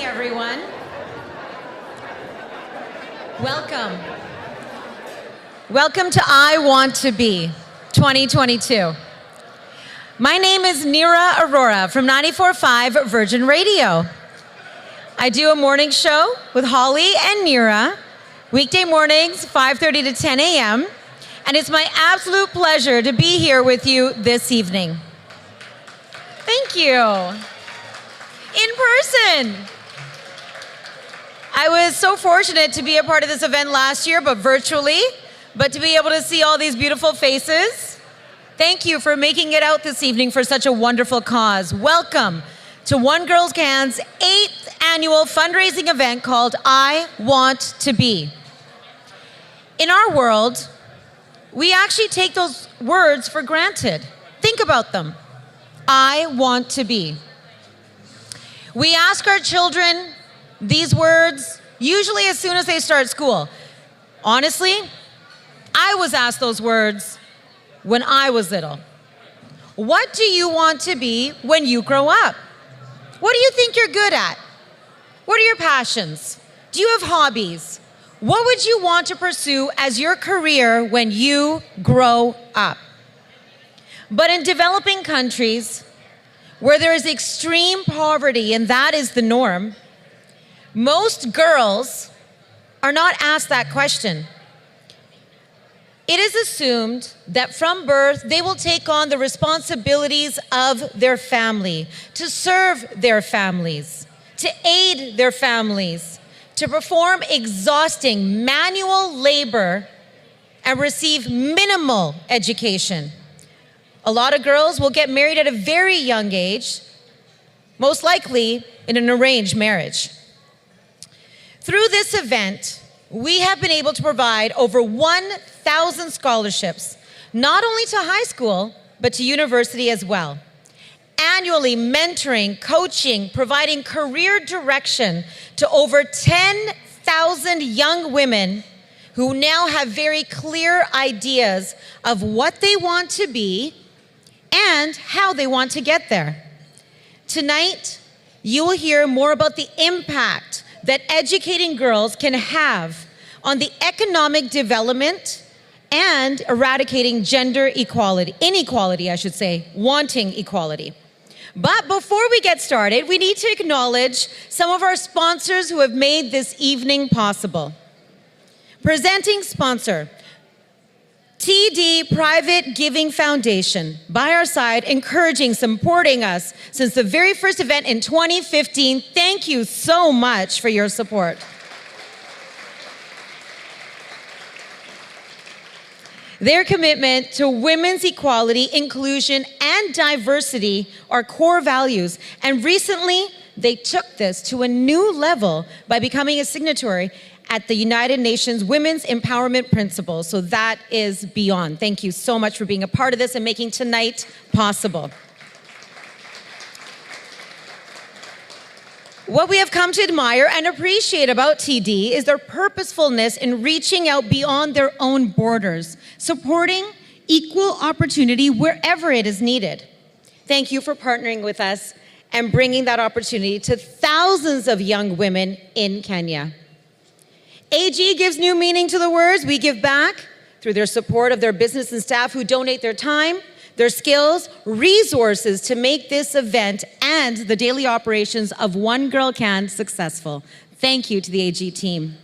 everyone. Welcome. Welcome to IWANTtoBE 2022. My name is Neera Aurora from 94.5 Virgin Radio. I do a morning show with Holly and Neera, weekday mornings, 5:30 to 10 a.m., and it's my absolute pleasure to be here with you this evening. Thank you. In person. I was so fortunate to be a part of this event last year, but virtually, but to be able to see all these beautiful faces. Thank you for making it out this evening for such a wonderful cause. Welcome to One Girl Can's 8th annual fundraising event called IWANTtoBE. In our world, we actually take those words for granted. Think about them. I want to be. We ask our children these words usually as soon as they start school. Honestly, I was asked those words when I was little. What do you want to be when you grow up? What do you think you're good at? What are your passions? Do you have hobbies? What would you want to pursue as your career when you grow up? But in developing countries, where there is extreme poverty and that is the norm, most girls are not asked that question. It is assumed that from birth, they will take on the responsibilities of their family, to serve their families, to aid their families, to perform exhausting manual labor and receive minimal education. A lot of girls will get married at a very young age, most likely in an arranged marriage. Through this event, we have been able to provide over 1,000 scholarships, not only to high school, but to university as well. Annually mentoring, coaching, providing career direction to over 10,000 young women who now have very clear ideas of what they want to be and how they want to get there. Tonight, you will hear more about the impact that educating girls can have on the economic development and eradicating gender inequality, wanting equality. But before we get started, we need to acknowledge some of our sponsors who have made this evening possible. Presenting sponsor, TD Private Giving Foundation, by our side, encouraging, supporting us since the very first event in 2015. Thank you so much for your support. Their commitment to women's equality, inclusion, and diversity are core values. And recently, they took this to a new level by becoming a signatory at the United Nations Women's Empowerment Principles. So that is beyond. Thank you so much for being a part of this and making tonight possible. What we have come to admire and appreciate about TD is their purposefulness in reaching out beyond their own borders, supporting equal opportunity wherever it is needed. Thank you for partnering with us and bringing that opportunity to thousands of young women in Kenya. AG gives new meaning to the words we give back through their support of their business and staff who donate their time, their skills, resources to make this event and the daily operations of One Girl Can successful. Thank you to the AG team.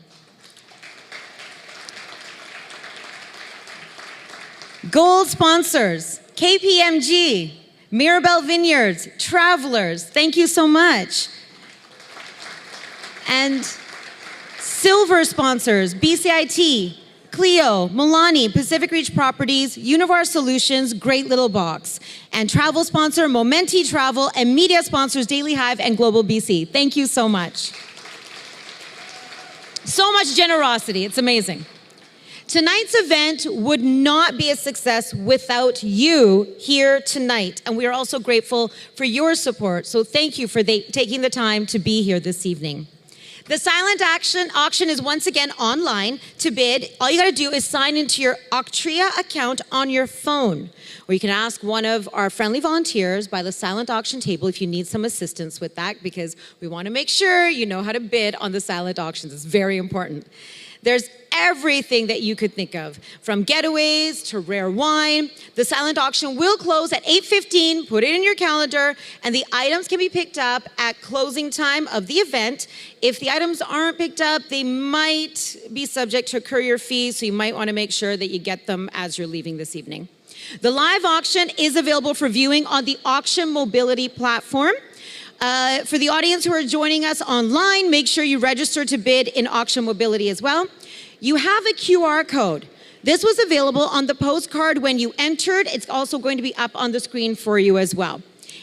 Gold sponsors, KPMG, Mirabel Vineyards, Travelers, thank you so much. And silver sponsors, BCIT, Clio, Milani, Pacific Reach Properties, Univar Solutions, Great Little Box. And travel sponsor, Momenti Travel, and media sponsors, Daily Hive and Global BC. Thank you so much. So much generosity, it's amazing. Tonight's event would not be a success without you here tonight. And we are also grateful for your support. So thank you for taking the time to be here this evening. The silent auction is once again online. To bid, all you got to do is sign into your Octria account on your phone, or you can ask one of our friendly volunteers by the silent auction table if you need some assistance with that, because we want to make sure you know how to bid on the silent auctions. It's very important. There's everything that you could think of, from getaways to rare wine. The silent auction will close at 8:15. Put it in your calendar, and the items can be picked up at closing time of the event. If the items aren't picked up, they might be subject to a courier fee, so you might want to make sure that you get them as you're leaving this evening. The live auction is available for viewing on the Auction Mobility platform. For the audience who are joining us online, make sure you register to bid in Auction Mobility as well. You have a QR code. This was available on the postcard when you entered. It's also going to be up on the screen for you as well.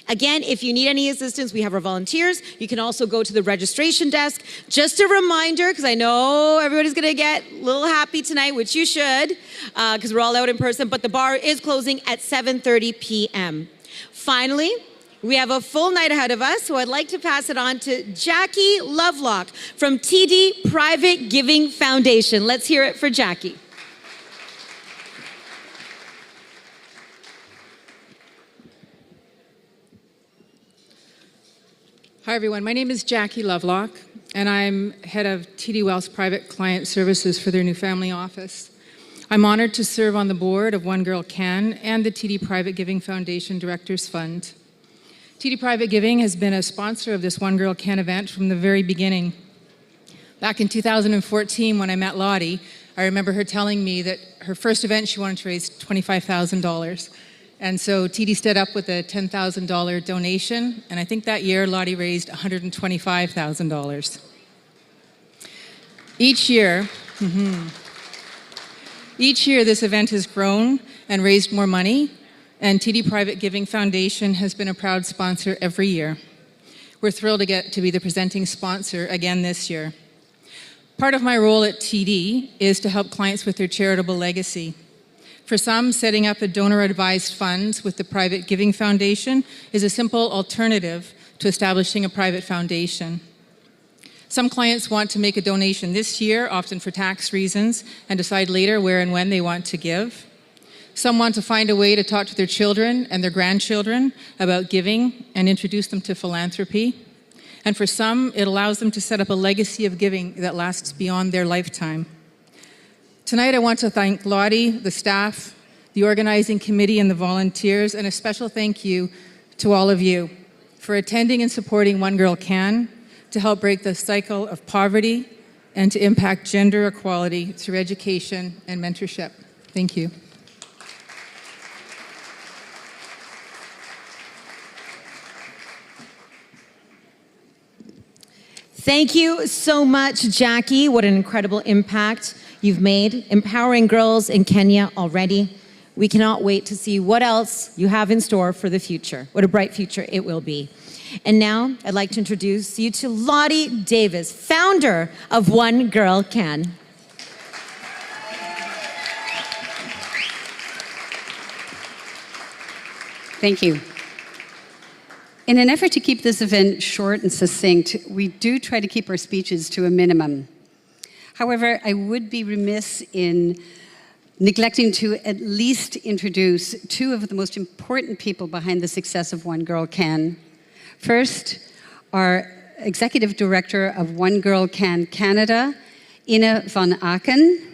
Again, if you need any assistance, we have our volunteers. You can also go to the registration desk. Just a reminder, because I know everybody's going to get a little happy tonight, which you should, because we're all out in person, but the bar is closing at 7:30 p.m. Finally, we have a full night ahead of us, so I'd like to pass it on to Jackie Lovelock from TD Private Giving Foundation. Let's hear it for Jackie. Hi everyone, my name is Jackie Lovelock, and I'm head of TD Wealth's Private Client Services for their new family office. I'm honored to serve on the board of One Girl Can and the TD Private Giving Foundation Directors Fund. TD Private Giving has been a sponsor of this One Girl Can event from the very beginning. Back in 2014, when I met Lottie, I remember her telling me that her first event she wanted to raise $25,000. And so TD stood up with a $10,000 donation, and I think that year Lottie raised $125,000. Each year this event has grown and raised more money, and TD Private Giving Foundation has been a proud sponsor every year. We're thrilled to get to be the presenting sponsor again this year. Part of my role at TD is to help clients with their charitable legacy. For some, setting up a donor-advised fund with the Private Giving Foundation is a simple alternative to establishing a private foundation. Some clients want to make a donation this year, often for tax reasons, and decide later where and when they want to give. Some want to find a way to talk to their children and their grandchildren about giving and introduce them to philanthropy. And for some, it allows them to set up a legacy of giving that lasts beyond their lifetime. Tonight, I want to thank Lottie, the staff, the organizing committee, and the volunteers, and a special thank you to all of you for attending and supporting One Girl Can to help break the cycle of poverty and to impact gender equality through education and mentorship. Thank you. Thank you so much, Jackie. What an incredible impact you've made, empowering girls in Kenya already. We cannot wait to see what else you have in store for the future. What a bright future it will be. And now I'd like to introduce you to Lottie Davis, founder of One Girl Can. Thank you. In an effort to keep this event short and succinct, we do try to keep our speeches to a minimum. However, I would be remiss in neglecting to at least introduce two of the most important people behind the success of One Girl Can. First, our Executive Director of One Girl Can Canada, Ina van Aken.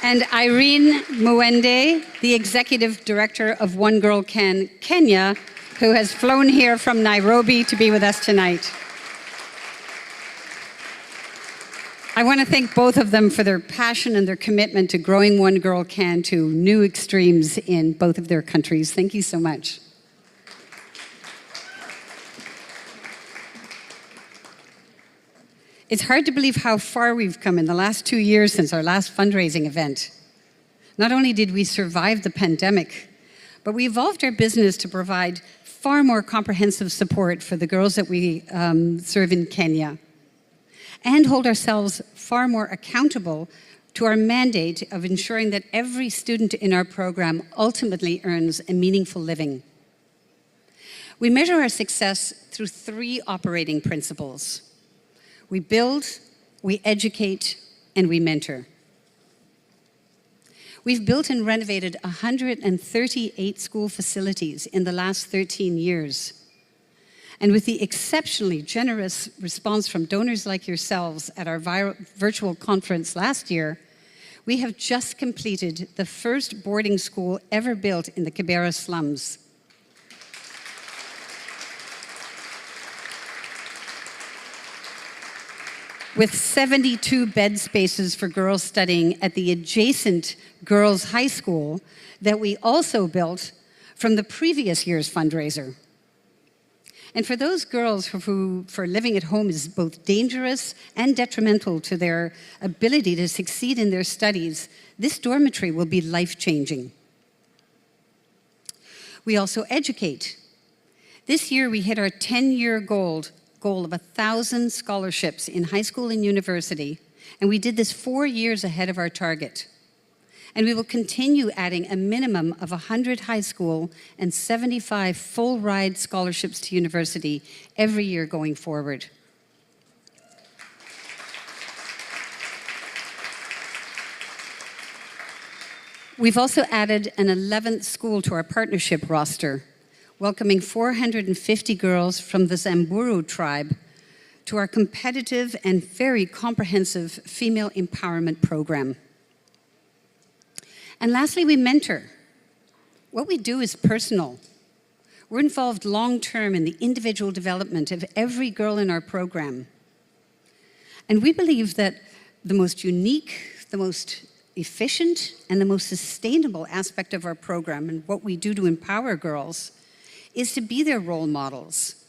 And Irene Mwende, the Executive Director of One Girl Can Kenya, who has flown here from Nairobi to be with us tonight. I want to thank both of them for their passion and their commitment to growing One Girl Can to new extremes in both of their countries. Thank you so much. It's hard to believe how far we've come in the last 2 years since our last fundraising event. Not only did we survive the pandemic, but we evolved our business to provide far more comprehensive support for the girls that we serve in Kenya, and hold ourselves far more accountable to our mandate of ensuring that every student in our program ultimately earns a meaningful living. We measure our success through 3 operating principles. We build, we educate, and we mentor. We've built and renovated 138 school facilities in the last 13 years. And with the exceptionally generous response from donors like yourselves at our virtual conference last year, we have just completed the first boarding school ever built in the Kibera slums. With 72 bed spaces for girls studying at the adjacent girls' high school that we also built from the previous year's fundraiser. And for those girls who living at home is both dangerous and detrimental to their ability to succeed in their studies, this dormitory will be life-changing. We also educate. This year we hit our 10-year goal of 1,000 scholarships in high school and university, and we did this 4 years ahead of our target. And we will continue adding a minimum of 100 high school and 75 full-ride scholarships to university every year going forward. We've also added an 11th school to our partnership roster, welcoming 450 girls from the Samburu tribe to our competitive and very comprehensive female empowerment program. And lastly, we mentor. What we do is personal. We're involved long-term in the individual development of every girl in our program. And we believe that the most unique, the most efficient, and the most sustainable aspect of our program and what we do to empower girls is to be their role models,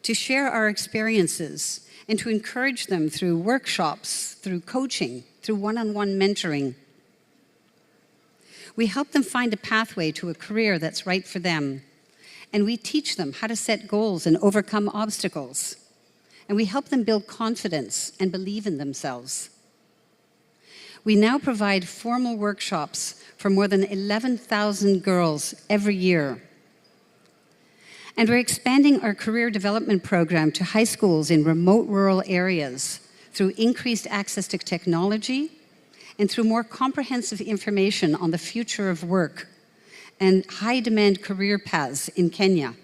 to share our experiences, and to encourage them through workshops, through coaching, through one-on-one mentoring. We help them find a pathway to a career that's right for them. And we teach them how to set goals and overcome obstacles. And we help them build confidence and believe in themselves. We now provide formal workshops for more than 11,000 girls every year. And we're expanding our career development program to high schools in remote rural areas through increased access to technology, and through more comprehensive information on the future of work and high-demand career paths in Kenya.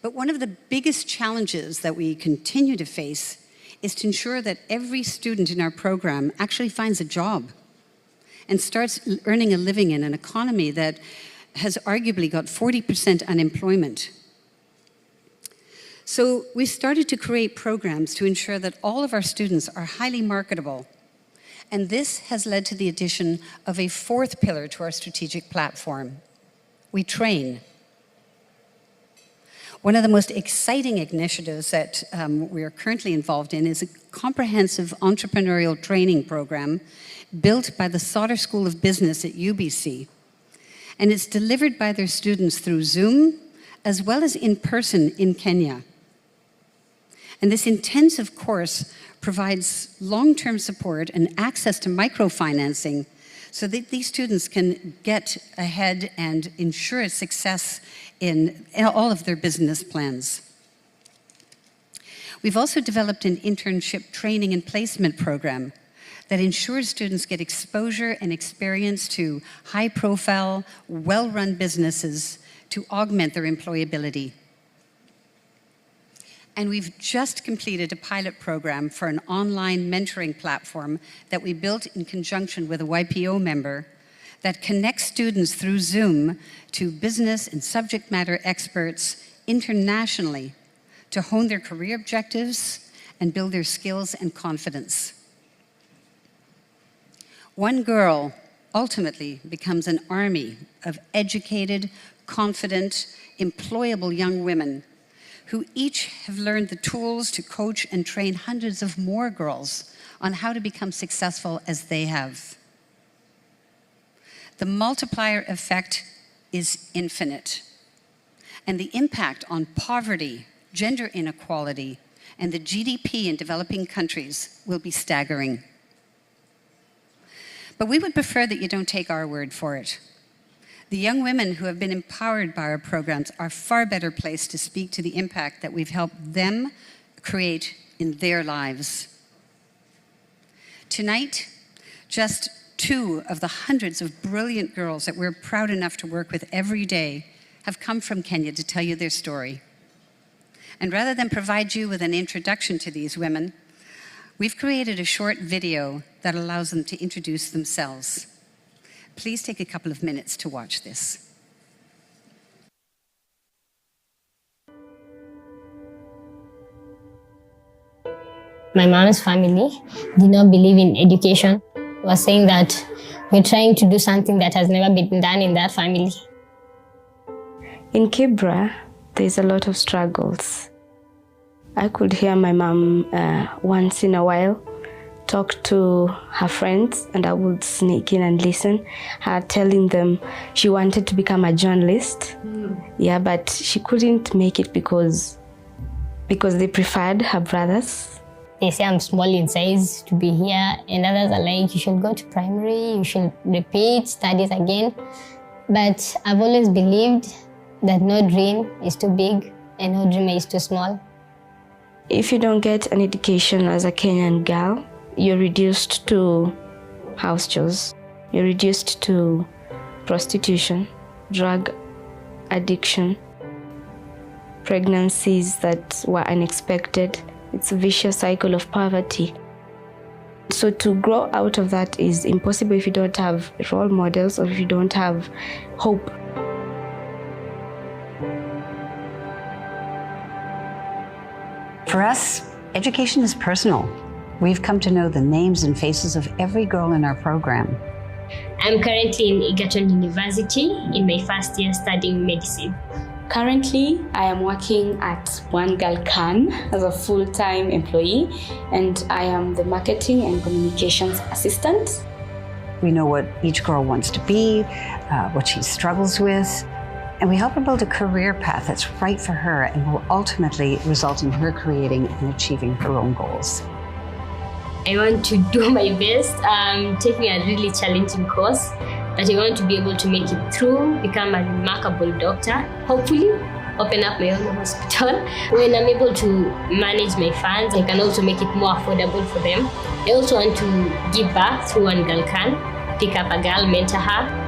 But one of the biggest challenges that we continue to face is to ensure that every student in our program actually finds a job and starts earning a living in an economy that has arguably got 40% unemployment. So we started to create programs to ensure that all of our students are highly marketable. And this has led to the addition of a 4th pillar to our strategic platform. We train. One of the most exciting initiatives that we are currently involved in is a comprehensive entrepreneurial training program built by the Sauder School of Business at UBC. And it's delivered by their students through Zoom, as well as in person in Kenya. And this intensive course provides long-term support and access to microfinancing so that these students can get ahead and ensure success in all of their business plans. We've also developed an internship training and placement program that ensures students get exposure and experience to high-profile, well-run businesses to augment their employability. And we've just completed a pilot program for an online mentoring platform that we built in conjunction with a YPO member that connects students through Zoom to business and subject matter experts internationally to hone their career objectives and build their skills and confidence. One girl ultimately becomes an army of educated, confident, employable young women who each have learned the tools to coach and train hundreds of more girls on how to become successful as they have. The multiplier effect is infinite, and the impact on poverty, gender inequality, and the GDP in developing countries will be staggering. But we would prefer that you don't take our word for it. The young women who have been empowered by our programs are far better placed to speak to the impact that we've helped them create in their lives. Tonight, just 2 of the hundreds of brilliant girls that we're proud enough to work with every day have come from Kenya to tell you their story. And rather than provide you with an introduction to these women, we've created a short video that allows them to introduce themselves. Please take a couple of minutes to watch this. My mom's family did not believe in education. Was saying that we're trying to do something that has never been done in that family. In Kibra, there's a lot of struggles. I could hear my mom once in a while talk to her friends, and I would sneak in and listen, her telling them she wanted to become a journalist. Yeah, but she couldn't make it because they preferred her brothers. They say I'm small in size to be here, and others are like, you should go to primary, you should repeat studies again. But I've always believed that no dream is too big and no dream is too small. If you don't get an education as a Kenyan girl, you're reduced to house chores. You're reduced to prostitution, drug addiction, pregnancies that were unexpected. It's a vicious cycle of poverty. So to grow out of that is impossible if you don't have role models or if you don't have hope. For us, education is personal. We've come to know the names and faces of every girl in our program. I'm currently in Egerton University in my first year studying medicine. Currently, I am working at One Girl Can as a full-time employee, and I am the marketing and communications assistant. We know what each girl wants to be, what she struggles with, and we help her build a career path that's right for her and will ultimately result in her creating and achieving her own goals. I want to do my best. I'm taking a really challenging course, but I want to be able to make it through, become a remarkable doctor, hopefully open up my own hospital. When I'm able to manage my funds, I can also make it more affordable for them. I also want to give back through One Girl Can, pick up a girl, mentor her.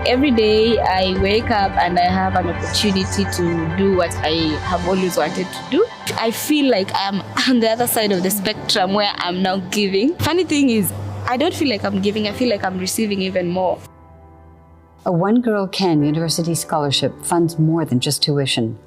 Every day I wake up and I have an opportunity to do what I have always wanted to do. I feel like I'm on the other side of the spectrum where I'm now giving. Funny thing is, I don't feel like I'm giving, I feel like I'm receiving even more. A One Girl Can University Scholarship funds more than just tuition.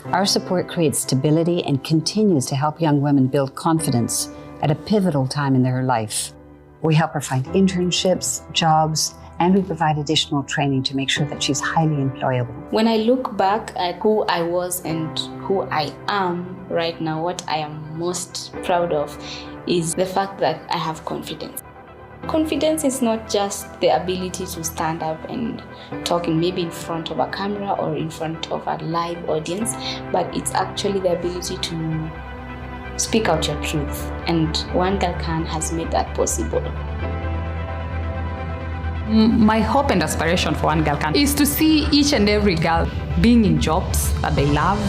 Our support creates stability and continues to help young women build confidence at a pivotal time in their life. We help her find internships, jobs, and we provide additional training to make sure that she's highly employable. When I look back at who I was and who I am right now, what I am most proud of is the fact that I have confidence. Confidence is not just the ability to stand up and talk maybe in front of a camera or in front of a live audience, but it's actually the ability to speak out your truth. And One Girl Can has made that possible. My hope and aspiration for One Girl Can is to see each and every girl being in jobs that they love,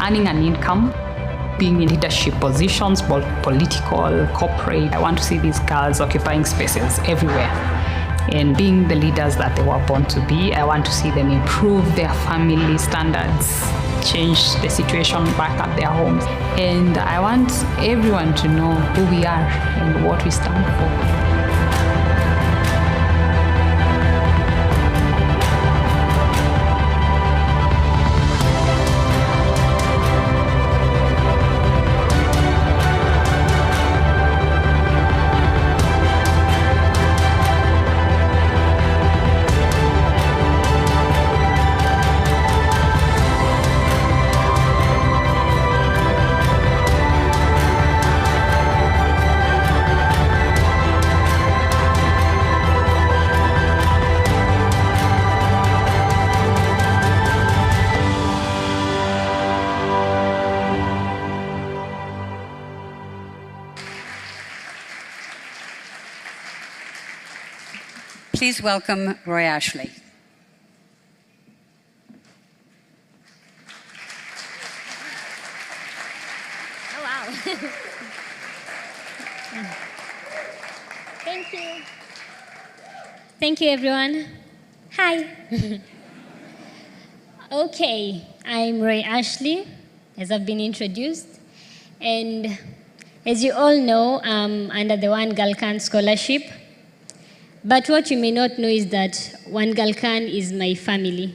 earning an income, being in leadership positions, both political, corporate. I want to see these girls occupying spaces everywhere and being the leaders that they were born to be. I want to see them improve their family standards, change the situation back at their homes. And I want everyone to know who we are and what we stand for. please welcome Royashley. Oh, wow. Thank you. Thank you, everyone. Hi. Okay, I'm Royashley, as I've been introduced. And as you all know, I'm under the One Girl Can scholarship. But what you may not know is that One Girl Can is my family.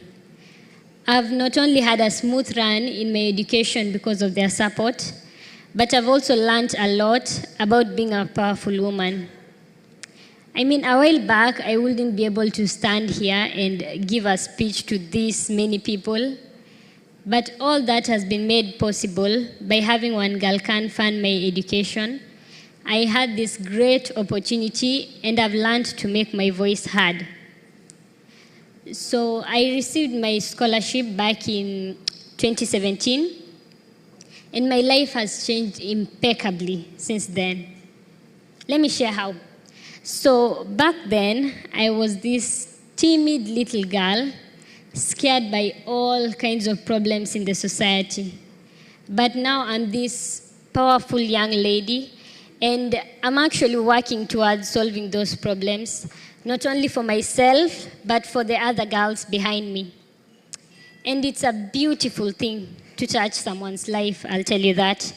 I've not only had a smooth run in my education because of their support, but I've also learned a lot about being a powerful woman. I mean, a while back, I wouldn't be able to stand here and give a speech to this many people. But all that has been made possible by having One Girl Can fund my education. I had this great opportunity and I've learned to make my voice heard. So I received my scholarship back in 2017, and my life has changed impeccably since then. Let me share how. So back then, I was this timid little girl, scared by all kinds of problems in the society. But now I'm this powerful young lady, and I'm actually working towards solving those problems, not only for myself, but for the other girls behind me. And it's a beautiful thing to touch someone's life, I'll tell you that.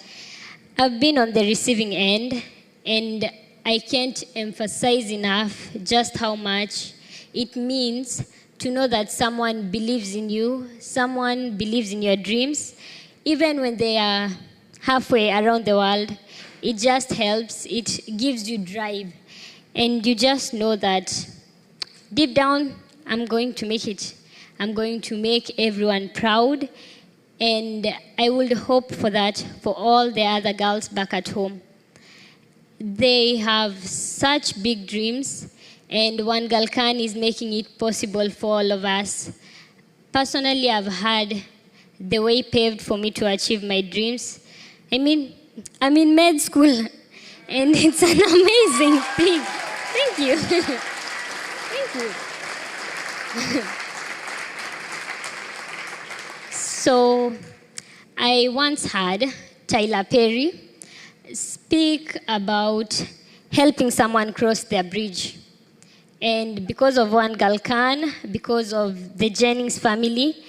I've been on the receiving end, and I can't emphasize enough just how much it means to know that someone believes in you, someone believes in your dreams, even when they are halfway around the world. It just helps, it gives you drive. And you just know that deep down, I'm going to make it. I'm going to make everyone proud. And I would hope for that for all the other girls back at home. They have such big dreams, and One Girl Can is making it possible for all of us. Personally, I've had the way paved for me to achieve my dreams. I mean, I'm in med school, and it's an amazing thing. Thank you. Thank you. So, I once had Tyler Perry speak about helping someone cross their bridge. And because of One Girl Can, because of the Jennings family,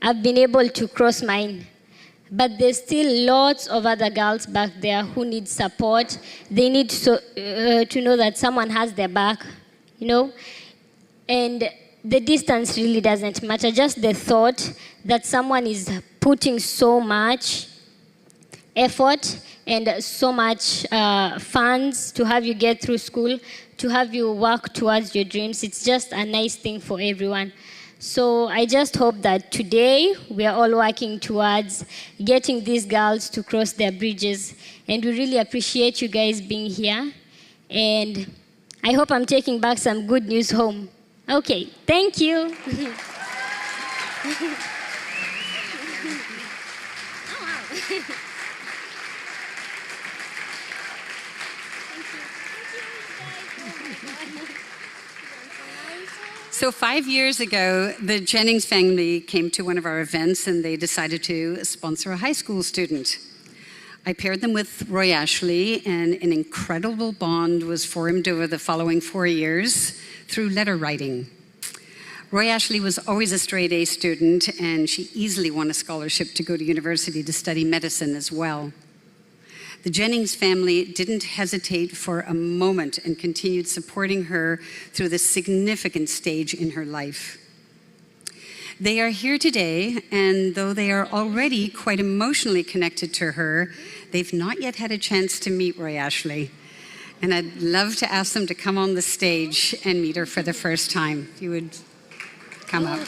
I've been able to cross mine. But there's still lots of other girls back there who need support. They need to know that someone has their back, you know? And the distance really doesn't matter. Just the thought that someone is putting so much effort and so much funds to have you get through school, to have you work towards your dreams. It's just a nice thing for everyone. So I just hope that today we are all working towards getting these girls to cross their bridges. And we really appreciate you guys being here. And I hope I'm taking back some good news home. Okay, thank you. So 5 years ago, the Jennings family came to one of our events and they decided to sponsor a high school student. I paired them with Royashley, and an incredible bond was formed over the following 4 years through letter writing. Royashley was always a straight A student, and she easily won a scholarship to go to university to study medicine as well. The Jennings family didn't hesitate for a moment and continued supporting her through this significant stage in her life. They are here today, and though they are already quite emotionally connected to her, they've not yet had a chance to meet Royashley. And I'd love to ask them to come on the stage and meet her for the first time. If you would come up.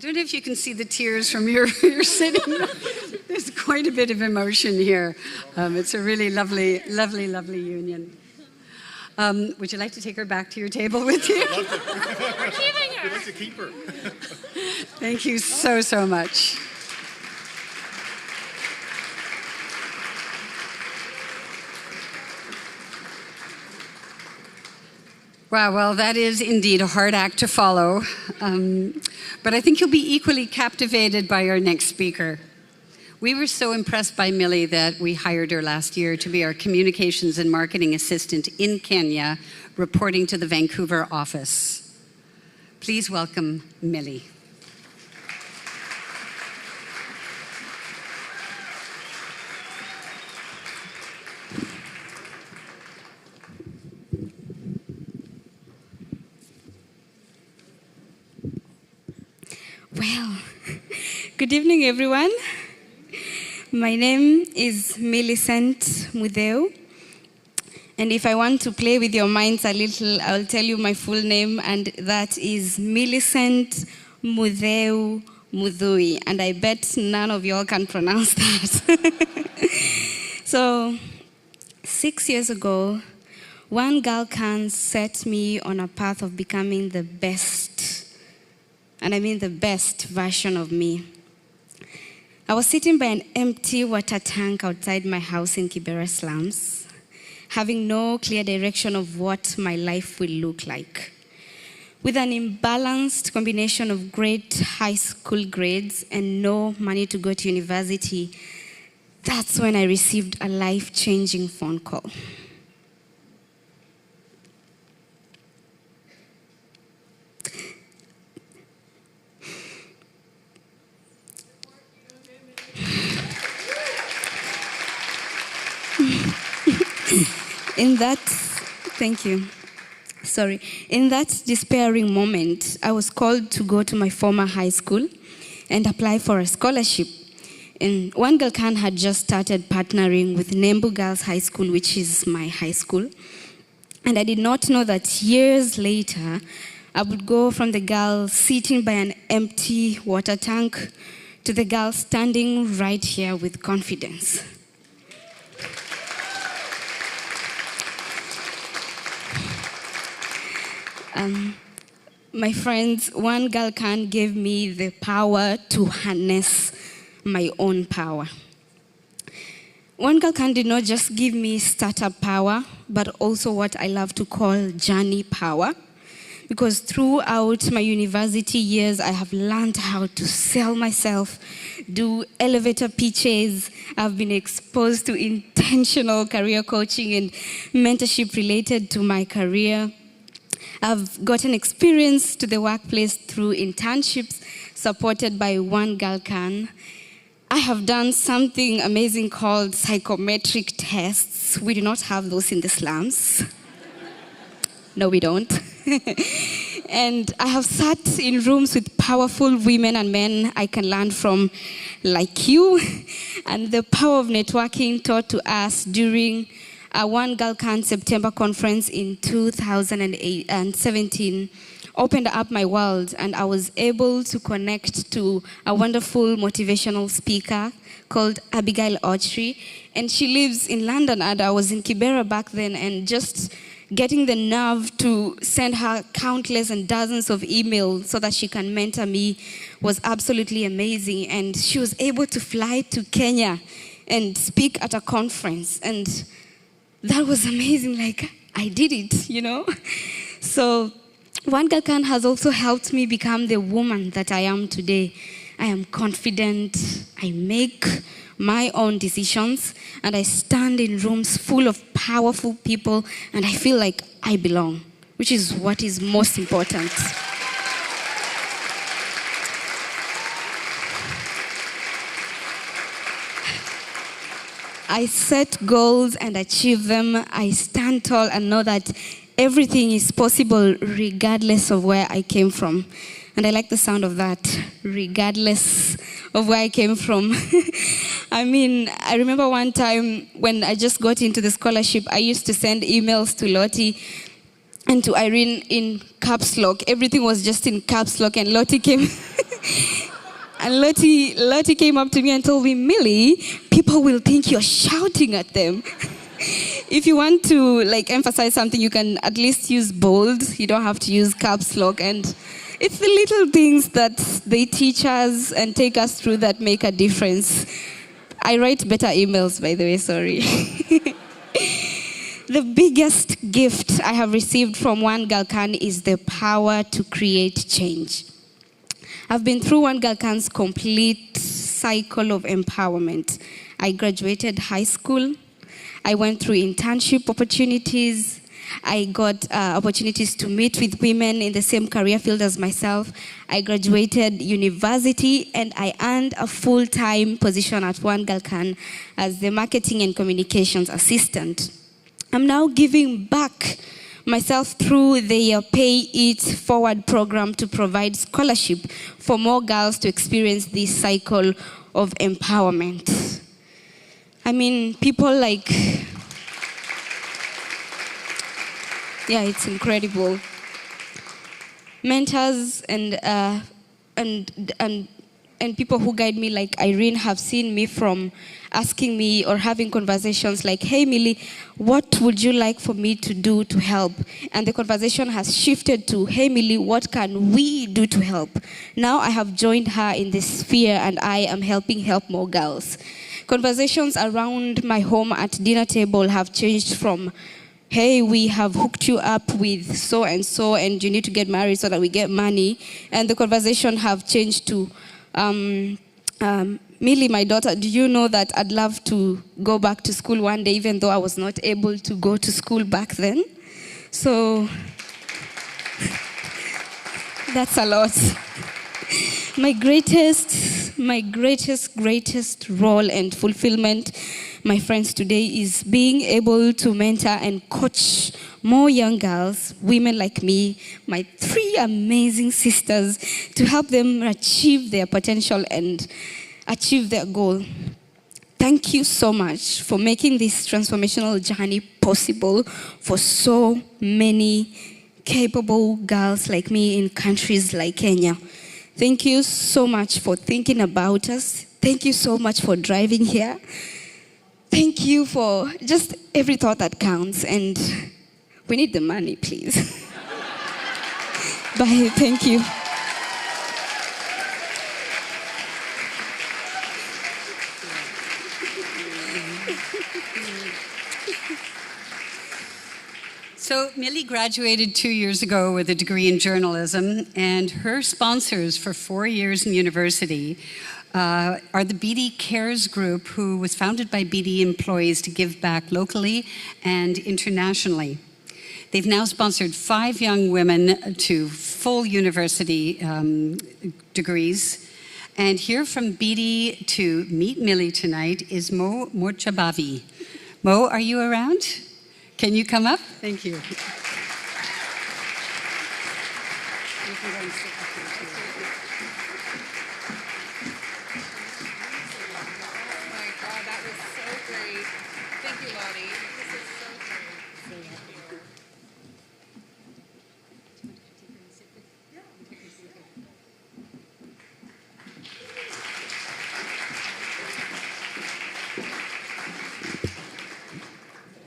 don't know if you can see the tears from your sitting. There's quite a bit of emotion here. It's a really lovely, lovely, lovely union. Would you like to take her back to your table with you? We'd love to. We're keeping her. We'd like to keep her. Thank you so, so much. Wow, well, that is indeed a hard act to follow. But I think you'll be equally captivated by our next speaker. We were so impressed by Millie that we hired her last year to be our communications and marketing assistant in Kenya, reporting to the Vancouver office. Please welcome Millie. Well, good evening, everyone. My name is Millicent Mudeu. And if I want to play with your minds a little, I'll tell you my full name, and that is Millicent Mudeu Mudui. And I bet none of y'all can pronounce that. So, 6 years ago, one girl can set me on a path of becoming the best, and I mean the best version of me. I was sitting by an empty water tank outside my house in Kibera slums, having no clear direction of what my life will look like. With an imbalanced combination of great high school grades and no money to go to university, that's when I received a life-changing phone call. In that despairing moment, I was called to go to my former high school and apply for a scholarship. And One Girl Can had just started partnering with Nembu Girls High School, which is my high school. And I did not know that years later, I would go from the girl sitting by an empty water tank to the girl standing right here with confidence. My friends, One Girl Can gave me the power to harness my own power. One Girl Can did not just give me startup power, but also what I love to call journey power. Because throughout my university years, I have learned how to sell myself, do elevator pitches. I've been exposed to intentional career coaching and mentorship related to my career. I've gotten experience to the workplace through internships supported by One Girl Can. I have done something amazing called psychometric tests. We do not have those in the slums. No, we don't. And I have sat in rooms with powerful women and men I can learn from, like you. And the power of networking taught to us during a One Girl Can September conference in 2017 opened up my world, and I was able to connect to a wonderful motivational speaker called Abigail Autry, and she lives in London, and I was in Kibera back then, and just getting the nerve to send her countless and dozens of emails so that she can mentor me was absolutely amazing. And she was able to fly to Kenya and speak at a conference, and that was amazing. Like, I did it, you know? So One Girl Can has also helped me become the woman that I am today. I am confident, I make my own decisions, and I stand in rooms full of powerful people, and I feel like I belong, which is what is most important. I set goals and achieve them. I stand tall and know that everything is possible regardless of where I came from. And I like the sound of that, regardless of where I came from. I mean, I remember one time when I just got into the scholarship, I used to send emails to Lottie and to Irene in caps lock. Everything was just in caps lock, and Lottie came And Lottie came up to me and told me, Millie, people will think you're shouting at them. If you want to emphasize something, you can at least use bold. You don't have to use caps lock. And it's the little things that they teach us and take us through that make a difference. I write better emails, by the way, sorry. The biggest gift I have received from One Girl Can is the power to create change. I've been through One Girl Can's complete cycle of empowerment. I graduated high school. I went through internship opportunities. I got opportunities to meet with women in the same career field as myself. I graduated university and I earned a full-time position at One Girl Can as the marketing and communications assistant. I'm now giving back myself through the Pay It Forward program to provide scholarship for more girls to experience this cycle of empowerment. I mean, people it's incredible. Mentors and people who guide me like Irene have seen me from asking me or having conversations like, hey Millie, what would you like for me to do to help? And the conversation has shifted to, hey Millie, what can we do to help? Now I have joined her in this sphere and I am helping more girls. Conversations around my home at dinner table have changed from, hey, we have hooked you up with so and so and you need to get married so that we get money. And the conversation have changed to, Millie, my daughter, do you know that I'd love to go back to school one day even though I was not able to go to school back then? So that's a lot. My greatest role and fulfillment, my friends, today is being able to mentor and coach more young girls, women like me, my 3 amazing sisters, to help them achieve their potential and achieve their goal. Thank you so much for making this transformational journey possible for so many capable girls like me in countries like Kenya. Thank you so much for thinking about us. Thank you so much for driving here. Thank you for just every thought that counts. And we need the money, please. Bye. Thank you. So Millie graduated 2 years ago with a degree in journalism, and her sponsors for 4 years in university are the BD Cares Group, who was founded by BD employees to give back locally and internationally. They've now sponsored 5 young women to full university degrees. And here from BD to meet Millie tonight is Mo Morchabavi. Mo, are you around? Can you come up? Thank you.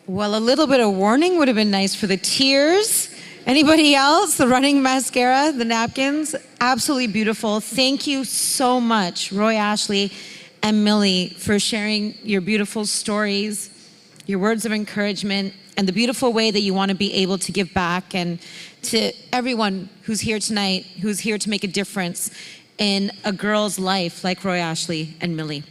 Well, a little bit of warning would have been nice for the tears. Anybody else? The running mascara, the napkins, absolutely beautiful. Thank you so much, Royashley and Millie, for sharing your beautiful stories, your words of encouragement, and the beautiful way that you want to be able to give back, and to everyone who's here tonight, who's here to make a difference in a girl's life like Royashley and Millie.